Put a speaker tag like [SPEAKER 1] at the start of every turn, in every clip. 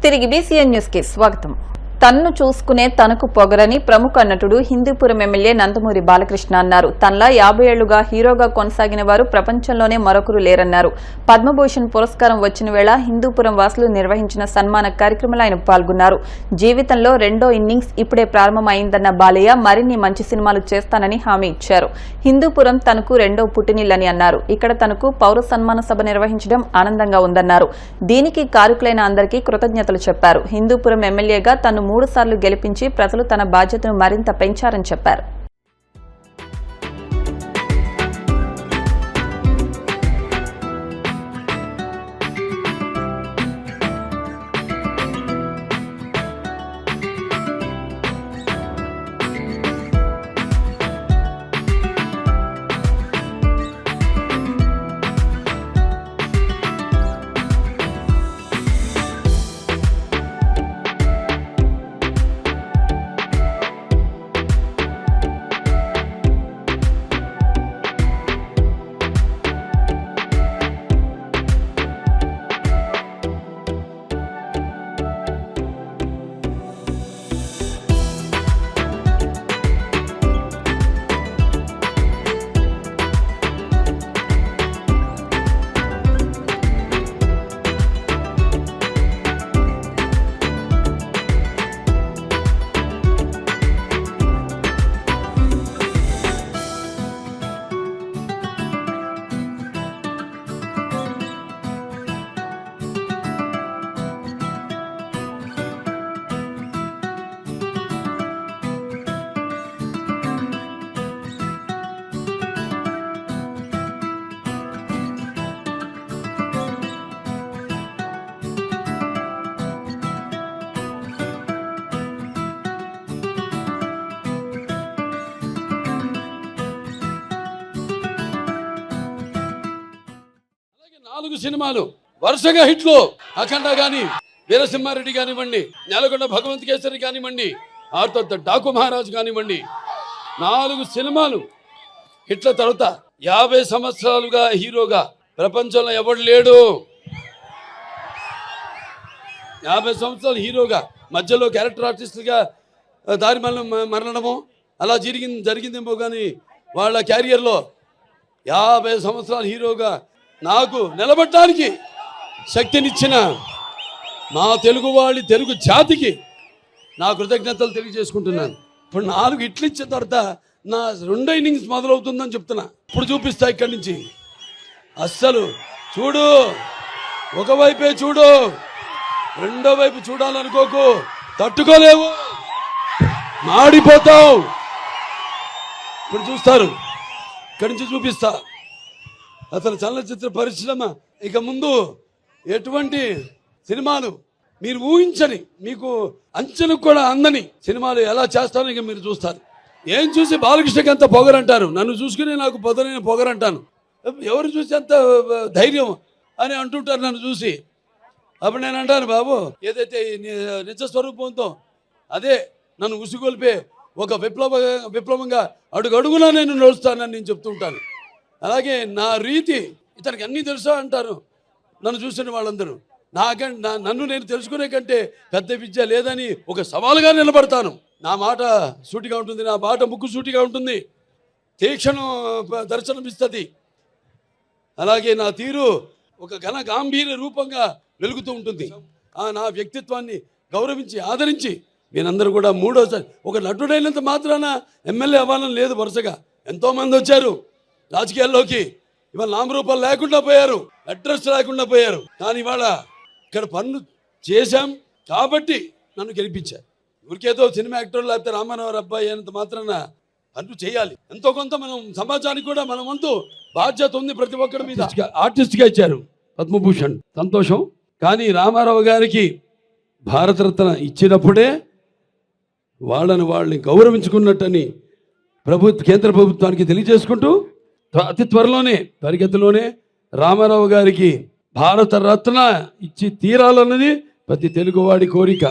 [SPEAKER 1] తిరిగి BCN news కి స్వాగతం. తన్ను చూసుకునే తనకు పొగరని ప్రముఖ నటుడు హిందూపురం ఎమ్మెల్యే నందమూరి బాలకృష్ణ అన్నారు. తనలా 50 ఏళ్లుగా హీరోగా కొనసాగిన వారు ప్రపంచంలోనే మరొకరు లేరన్నారు. పద్మభూషణ్ పురస్కారం వచ్చిన వేళ హిందూపురం వాసులు నిర్వహించిన సన్మాన కార్యక్రమంలో ఆయన పాల్గొన్నారు. జీవితంలో రెండో ఇన్నింగ్స్ ఇప్పుడే ప్రారంభమైందన్న బాలయ్య మరిన్ని మంచి సినిమాలు చేస్తానని హామీ ఇచ్చారు. హిందూపురం తనకు రెండో పుట్టినిల్లని అన్నారు. ఇక్కడ తనకు పౌర సన్మాన సభ నిర్వహించడం ఆనందంగా ఉందన్నారు. దీనికి కారకులైన అందరికీ కృతజ్ఞతలు చెప్పారు. హిందూపురం ఎమ్మెల్యేగా తను 3 సార్లు గెలిపించి ప్రజలు తన బాధ్యతను మరింత పెంచారని చెప్పారు.
[SPEAKER 2] నాలుగు సినిమాలు వరుసగా హిట్లు. అఖండ గాని, వీరసింహారెడ్డి కానివ్వండి, నెలకొండ భగవంత్ కేసరి కానివ్వండి, ఆరుతో డాకు మహారాజు కానివ్వండి, 4 సినిమాలు హిట్ల తర్వాత 50 సంవత్సరాలుగా హీరోగా ప్రపంచంలో ఎవడు లేడు. 50 సంవత్సరాలు హీరోగా మధ్యలో క్యారెక్టర్ ఆర్టిస్టులుగా దారి మరణము అలా జరిగిందేమో కానీ వాళ్ళ క్యారియర్లో 50 సంవత్సరాలు హీరోగా నాకు నిలబడటానికి శక్తినిచ్చిన మా తెలుగు జాతికి నా కృతజ్ఞతలు తెలియజేసుకుంటున్నాను. ఇప్పుడు 4 హిట్లు ఇచ్చిన తర్వాత నా రెండో ఇన్నింగ్స్ మొదలవుతుందని చెప్తున్నా. ఇప్పుడు చూపిస్తా ఇక్కడి నుంచి. అస్సలు చూడు, ఒకవైపే చూడు, రెండో వైపు చూడాలనుకోకు, తట్టుకోలేవు, మాడిపోతావు. ఇప్పుడు చూస్తారు, ఇక్కడి నుంచి చూపిస్తా. అసలు చలనచిత్ర పరిశ్రమ ఇక ముందు ఎటువంటి సినిమాలు మీరు ఊహించని, మీకు అంచనకు కూడా అందని సినిమాలు ఎలా చేస్తారో ఇక మీరు చూస్తారు. ఏం చూసి బాలకృష్ణకి అంత పొగరంటారు, నన్ను చూసుకుని నాకు పొదనైన పొగరంటాను. ఎవరు చూసి అంత ధైర్యం అని అంటుంటారు నన్ను చూసి. అప్పుడు నేను అంటాను, బాబు ఏదైతే నిజ స్వరూపంతో అదే నన్ను ఉసిగొల్పే ఒక విప్లవంగా అడుగడుగునా నేను నడుస్తానని నేను చెప్తుంటాను. అలాగే నా రీతి ఇతనికి అన్నీ తెలుసా అంటారు నన్ను చూసిన వాళ్ళందరూ. నన్ను నేను తెలుసుకునే కంటే పెద్ద విద్య లేదని ఒక సవాలుగా నిలబడతాను. నా మాట సూటిగా ఉంటుంది, నా మాట ముక్కు సూటిగా ఉంటుంది, తీక్షణం దర్శనం ఇస్తుంది. అలాగే నా తీరు ఒక ఘన గాంభీర్య రూపంగా వెలుగుతూ ఉంటుంది. నా వ్యక్తిత్వాన్ని గౌరవించి ఆదరించి నేనందరూ కూడా మూడోసారి ఒక నటుడైనంత మాత్రాన ఎమ్మెల్యే అవ్వాలని లేదు. వరుసగా ఎంతోమంది వచ్చారు రాజకీయాల్లోకి, ఇవాళ నామరూపాలు లేకుండా పోయారు, అడ్రస్ లేకుండా పోయారు. కానీ ఇవాళ ఇక్కడ పనులు చేశాం కాబట్టి నన్ను గెలిపించారు. ఊరికేదో సినిమా యాక్టర్ లేకపోతే రామారావు అబ్బాయి అయినంత మాత్రాన పనులు చేయాలి. ఎంతో కొంత మనం సమాజానికి కూడా మన వంతు బాధ్యత ఉంది ప్రతి ఒక్కరి మీద. ఆర్టిస్ట్గా ఇచ్చారు పద్మభూషణ్, సంతోషం. కానీ రామారావు గారికి భారతరత్న ఇచ్చినప్పుడే వాళ్ళని గౌరవించుకున్నట్టని కేంద్ర ప్రభుత్వానికి తెలియజేసుకుంటూ అతి త్వరగతిలోనే రామారావు గారికి భారత రత్న ఇచ్చి తీరాలన్నది ప్రతి తెలుగువాడి కోరిక.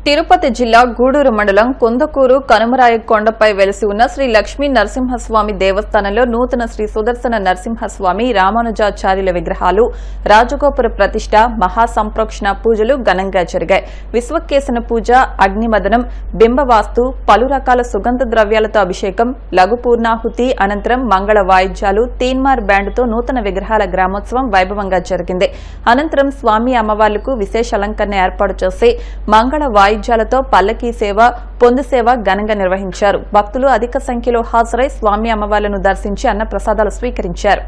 [SPEAKER 1] తిరుపతి జిల్లా గూడూరు మండలం కుందకూరు కనుమరాయి కొండపై వెలిసి ఉన్న శ్రీ లక్ష్మీ నరసింహస్వామి దేవస్థానంలో నూతన శ్రీ సుదర్శన నరసింహస్వామి రామానుజాచార్యుల విగ్రహాలు రాజగోపుర ప్రతిష్ట మహాసంప్రోక్షణ పూజలు ఘనంగా జరిగాయి. విశ్వకేశన పూజ, అగ్నిమదనం, బింబవాస్తు, పలు రకాల సుగంధ ద్రవ్యాలతో అభిషేకం, లఘు పూర్ణాహుతి అనంతరం మంగళ వాయిద్యాలు, తీన్మార్ బ్యాండ్తో నూతన విగ్రహాల గ్రామోత్సవం వైభవంగా జరిగింది. అనంతరం స్వామి అమ్మవార్లకు విశేష అలంకరణ ఏర్పాటు చేసి మంగళ వాయిద్యాలతో పల్లకీ సేవ, పొందు సేవ ఘనంగా నిర్వహించారు. భక్తులు అధిక సంఖ్యలో హాజరై స్వామి అమ్మవార్లను దర్శించి అన్న ప్రసాదాలు స్వీకరించారు.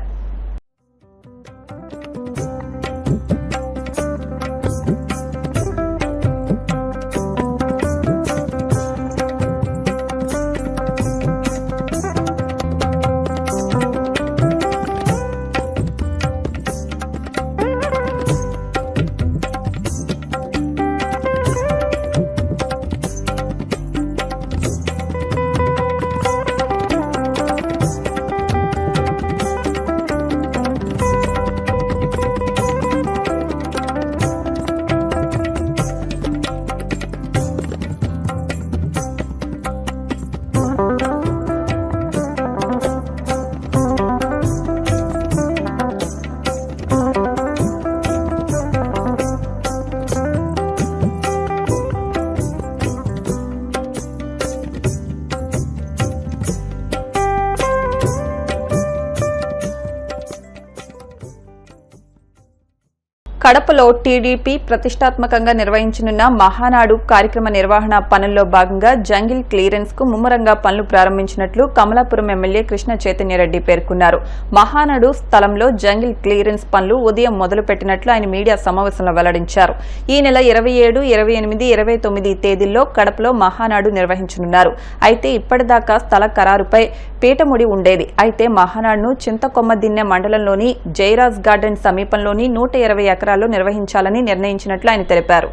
[SPEAKER 1] కడపలో టీడీపీ ప్రతిష్టాత్మకంగా నిర్వహించనున్న మహానాడు కార్యక్రమ నిర్వహణ పనుల్లో భాగంగా జంగిల్ క్లియరెన్స్ కు ముమ్మరంగా పనులు ప్రారంభించినట్లు కమలాపురం ఎమ్మెల్యే కృష్ణ చైతన్యరెడ్డి పేర్కొన్నారు. మహానాడు స్థలంలో జంగిల్ క్లియరెన్స్ పనులు ఉదయం మొదలుపెట్టినట్లు ఆయన మీడియా సమావేశంలో వెల్లడించారు. ఈ నెల 27, 28, 29 తేదీల్లో కడపలో మహానాడు నిర్వహించనున్నారు. అయితే ఇప్పటిదాకా స్థల ఖరారుపై పీఠముడి ఉండేది. అయితే మహానాడును చింతకొమ్మదిన్నె మండలంలోని జయరాజ్ గార్డెన్ సమీపంలోని 120 ఎకరాల్లో నిర్వహించాలని నిర్ణయించినట్లు ఆయన తెలిపారు.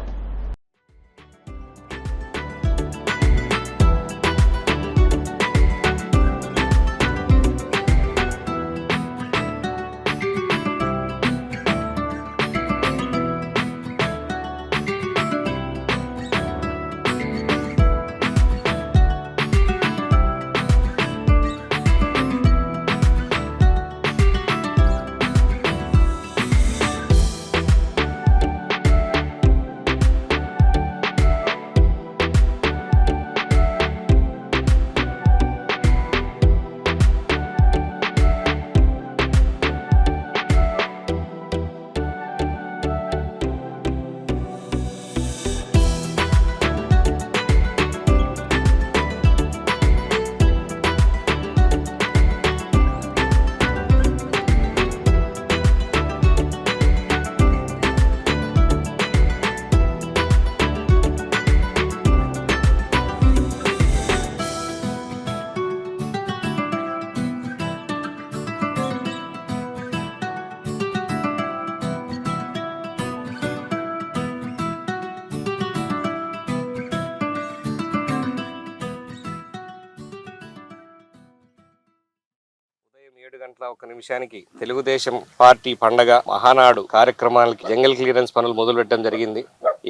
[SPEAKER 3] నిమిషానికి తెలుగుదేశం పార్టీ పండగ మహానాడు కార్యక్రమాలకి జంగల్ క్లియరెన్స్ పనులు మొదలుపెట్టడం జరిగింది.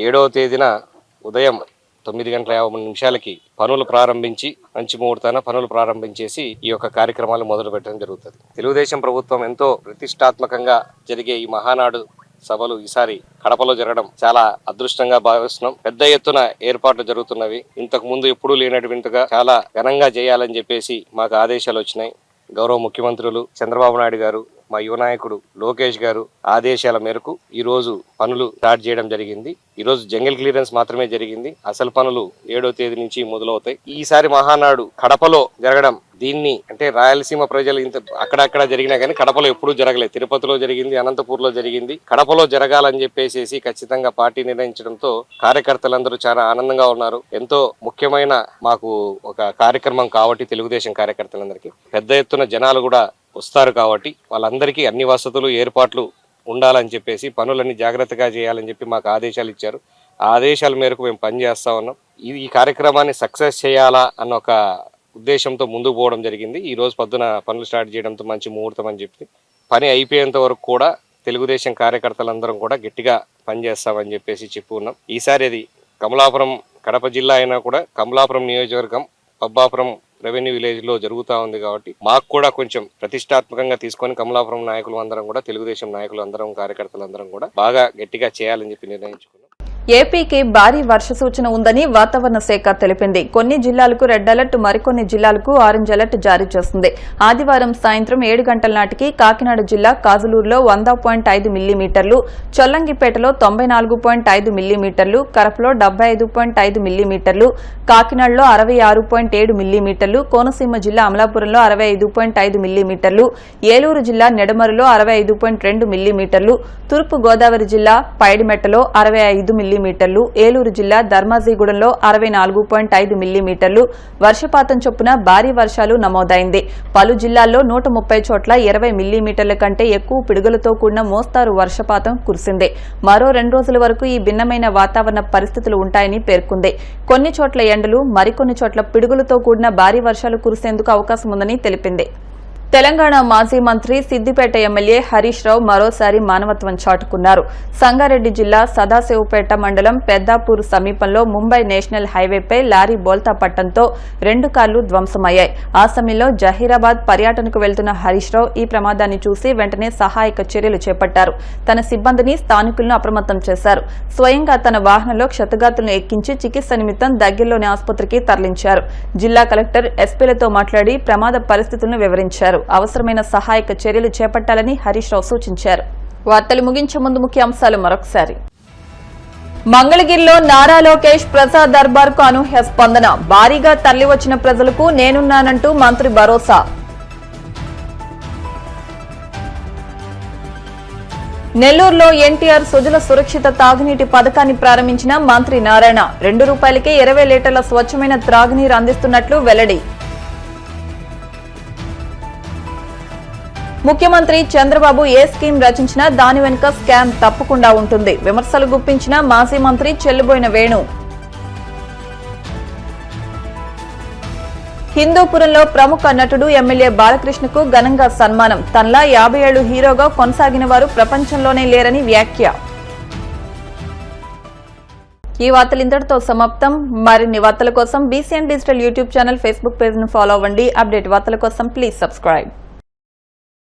[SPEAKER 3] 7వ తేదీన ఉదయం 9:50 పనులు ప్రారంభించి మంచి ముహూర్తాన పనులు ప్రారంభించేసి ఈ యొక్క కార్యక్రమాలు మొదలు పెట్టడం జరుగుతుంది. తెలుగుదేశం ప్రభుత్వం ఎంతో ప్రతిష్టాత్మకంగా జరిగే ఈ మహానాడు సభలు ఈసారి కడపలో జరగడం చాలా అదృష్టంగా భావిస్తున్నాం. పెద్ద ఎత్తున ఏర్పాట్లు జరుగుతున్నవి. ఇంతకు ముందు ఎప్పుడూ లేనటువంటిగా చాలా ఘనంగా చేయాలని చెప్పేసి మాకు ఆదేశాలు వచ్చినాయి. గౌరవ ముఖ్యమంత్రులు చంద్రబాబు నాయుడు గారు, మా యువ నాయకుడు లోకేష్ గారు ఆదేశాల మేరకు ఈ రోజు పనులు స్టార్ట్ చేయడం జరిగింది. ఈ రోజు జంగల్ క్లియరెన్స్ మాత్రమే జరిగింది. అసలు పనులు 7వ తేదీ నుంచి మొదలవుతాయి. ఈసారి మహానాడు కడపలో జరగడం, దీన్ని అంటే రాయలసీమ ప్రజలు ఇంత అక్కడక్కడ జరిగినా కానీ కడపలో ఎప్పుడూ జరగలేదు. తిరుపతిలో జరిగింది, అనంతపూర్లో జరిగింది. కడపలో జరగాలని చెప్పేసి ఖచ్చితంగా పార్టీ నిర్ణయించడంతో కార్యకర్తలందరూ చాలా ఆనందంగా ఉన్నారు. ఎంతో ముఖ్యమైన మాకు ఒక కార్యక్రమం కాబట్టి తెలుగుదేశం కార్యకర్తలందరికీ పెద్ద ఎత్తున జనాలు కూడా వస్తారు కాబట్టి వాళ్ళందరికీ అన్ని వసతులు ఏర్పాట్లు ఉండాలని చెప్పేసి పనులన్నీ జాగ్రత్తగా చేయాలని చెప్పి మాకు ఆదేశాలు ఇచ్చారు. ఆ ఆదేశాల మేరకు మేము పనిచేస్తా ఉన్నాం. ఈ కార్యక్రమాన్ని సక్సెస్ చేయాలా అన్న ఒక ఉద్దేశంతో ముందుకు పోవడం జరిగింది. ఈ రోజు పొద్దున పనులు స్టార్ట్ చేయడంతో మంచి ముహూర్తం అని చెప్పి పని అయిపోయేంత వరకు కూడా తెలుగుదేశం కార్యకర్తలందరం కూడా గట్టిగా పనిచేస్తామని చెప్పేసి చెప్పి ఉన్నాం. ఈసారి అది కమలాపురం కడప జిల్లా అయినా కూడా కమలాపురం నియోజకవర్గం పబ్బాపురం రెవెన్యూ విలేజ్ లో జరుగుతూ ఉంది కాబట్టి మాకు కూడా కొంచెం ప్రతిష్టాత్మకంగా తీసుకొని కమలాపురం నాయకులు అందరం కూడా తెలుగుదేశం నాయకులు అందరం కార్యకర్తలు అందరం కూడా బాగా గట్టిగా చేయాలని చెప్పి నిర్ణయించుకున్నాం.
[SPEAKER 1] ఏపీకి భారీ వర్ష సూచన ఉందని వాతావరణ శాఖ తెలిపింది. కొన్ని జిల్లాలకు రెడ్ అలర్ట్, మరికొన్ని జిల్లాలకు ఆరెంజ్ అలర్ట్ జారీ చేస్తుంది. ఆదివారం సాయంత్రం 7 గంటల నాటికి కాకినాడ జిల్లా కాజులూరులో 100.5 మిల్లీమీటర్లు, చొల్లంగిపేటలో 94.5 మిల్లీమీటర్లు, కరపలో 75.5 మిల్లీమీటర్లు, కాకినాడలో 66.7 మిల్లీమీటర్లు, కోనసీమ జిల్లా అమలాపురంలో 65.5 మిల్లీమీటర్లు, ఏలూరు జిల్లా నెడమరులో 65.2 మిల్లీమీటర్లు, తూర్పు గోదావరి జిల్లా పైడిమెట్టలో 65 మిల్లీమీటర్లు, ఏలూరు జిల్లా ధర్మాజీగూడెంలో 64.5 మిల్లీమీటర్లు వర్షపాతం చొప్పున భారీ వర్షాలు నమోదైంది. పలు జిల్లాల్లో 130 చోట్ల 20 మిల్లీమీటర్ల కంటే ఎక్కువ పిడుగులతో కూడిన మోస్తారు వర్షపాతం కురిసింది. మరో 2 రోజుల వరకు ఈ భిన్నమైన వాతావరణ పరిస్థితులు ఉంటాయని పేర్కొంది. కొన్ని చోట్ల ఎండలు, మరికొన్ని చోట్ల పిడుగులతో కూడిన భారీ వర్షాలు కురిసేందుకు అవకాశం ఉందని తెలిపింది. తెలంగాణ మాజీ మంత్రి సిద్దిపేట ఎమ్మెల్యే హరీష్ రావు మరోసారి మానవత్వం చాటుకున్నారు. సంగారెడ్డి జిల్లా సదాశివపేట మండలం పెద్దాపూర్ సమీపంలో ముంబై నేషనల్ హైవేపై లారీ బోల్తా పట్టడంతో 2 కార్లు ధ్వంసమయ్యాయి. ఆ సమయంలో జహీరాబాద్ పర్యటనకు వెళ్తున్న హరీష్ రావు ఈ ప్రమాదాన్ని చూసి వెంటనే సహాయక చర్యలు చేపట్టారు. తన సిబ్బందిని, స్థానికులను అప్రమత్తం చేశారు. స్వయంగా తన వాహనంలో క్షతగాతులను ఎక్కించి చికిత్స నిమిత్తం దగ్గరలోని ఆసుపత్రికి తరలించారు. జిల్లా కలెక్టర్ ఎస్పీలతో మాట్లాడి ప్రమాద పరిస్థితులను వివరించారు. అవసరమైన సహాయక చర్యలు చేపట్టాలని హరీష్ రావు సూచించారు. వార్తలు ముగించే ముందు ముఖ్యాంశాలు మరొకసారి. మంగళగిరిలో నారా లోకేష్ ప్రజా దర్బార్ కు అనూహ్య స్పందన. భారీగా తరలివచ్చిన ప్రజలకు నేనున్నానంటూ మంత్రి భరోసా. నెల్లూరులో ఎన్టీఆర్ సుజల సురక్షిత తాగునీటి పథకాన్ని ప్రారంభించిన మంత్రి నారాయణ. ₹2కే 20 లీటర్ల స్వచ్ఛమైన త్రాగునీరు అందిస్తున్నట్లు వెల్లడి. ముఖ్యమంత్రి చంద్రబాబు ఏ స్కీమ్ రచించినా దాని వెనుక స్కామ్ తప్పకుండా ఉంటుంది. విమర్శలు గుప్పించిన మాజీ మంత్రి చెల్లుబోయిన వేణు. హిందూపురంలో ప్రముఖ నటుడు ఎమ్మెల్యే బాలకృష్ణకు ఘనంగా సన్మానం. తనలా 50 ఏళ్లు హీరోగా కొనసాగిన వారు ప్రపంచంలోనే లేరని వ్యాఖ్య. ఈ వార్తలు ఇంతటితో సమాప్తం. మరిన్ని వార్తల కోసం BCN digital YouTube channel, Facebook page ను ఫాలో అవ్వండి. అప్డేట్ వార్తల కోసం ప్లీజ్ సబ్స్క్రైబ్.